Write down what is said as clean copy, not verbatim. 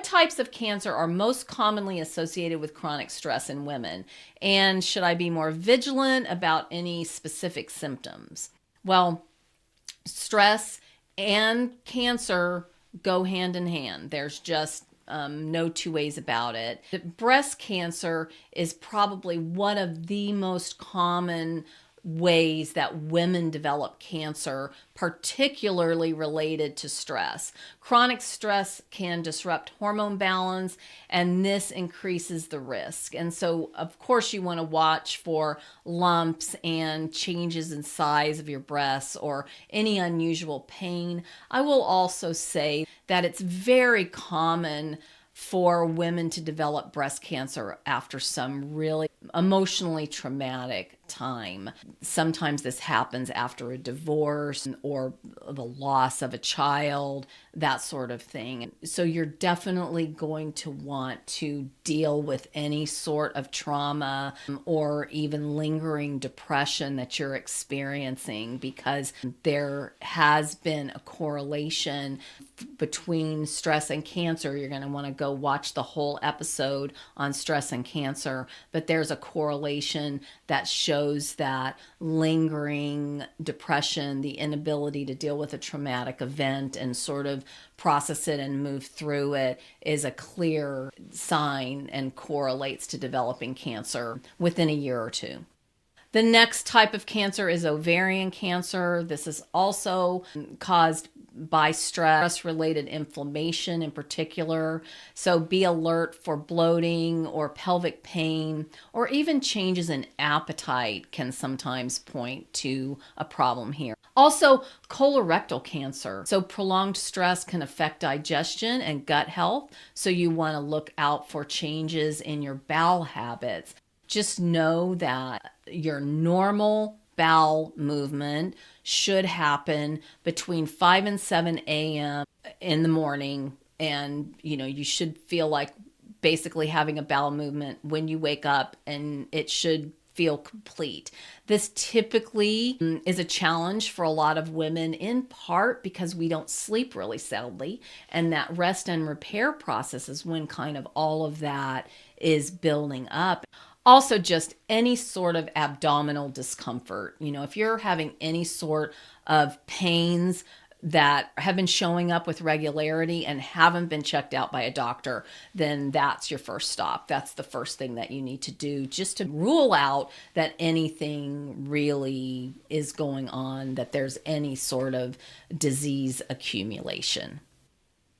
types of cancer are most commonly associated with chronic stress in women? And should I be more vigilant about any specific symptoms? Well, stress and cancer go hand in hand. There's just no two ways about it. Breast cancer is probably one of the most common ways that women develop cancer, particularly related to stress. Chronic stress can disrupt hormone balance, and this increases the risk. And so, of course, you want to watch for lumps and changes in size of your breasts or any unusual pain. I will also say that it's very common for women to develop breast cancer after some really emotionally traumatic time. Sometimes this happens after a divorce or the loss of a child, that sort of thing. So you're definitely going to want to deal with any sort of trauma or even lingering depression that you're experiencing, because there has been a correlation between stress and cancer. You're going to want to go watch the whole episode on stress and cancer, but there's a correlation that shows that lingering depression, the inability to deal with a traumatic event and sort of process it and move through it, is a clear sign and correlates to developing cancer within a year or two. The next type of cancer is ovarian cancer. This is also caused by stress-related inflammation in particular. So be alert for bloating or pelvic pain, or even changes in appetite can sometimes point to a problem here. Also, colorectal cancer. So prolonged stress can affect digestion and gut health. So you want to look out for changes in your bowel habits. Just know that your normal bowel movement should happen between 5 and 7 a.m. in the morning. And, you should feel like basically having a bowel movement when you wake up, and it should feel complete. This typically is a challenge for a lot of women, in part because we don't sleep really soundly, and that rest and repair process is when kind of all of that is building up. Also, just any sort of abdominal discomfort. If you're having any sort of pains that have been showing up with regularity and haven't been checked out by a doctor, then that's your first stop. That's the first thing that you need to do, just to rule out that anything really is going on, that there's any sort of disease accumulation.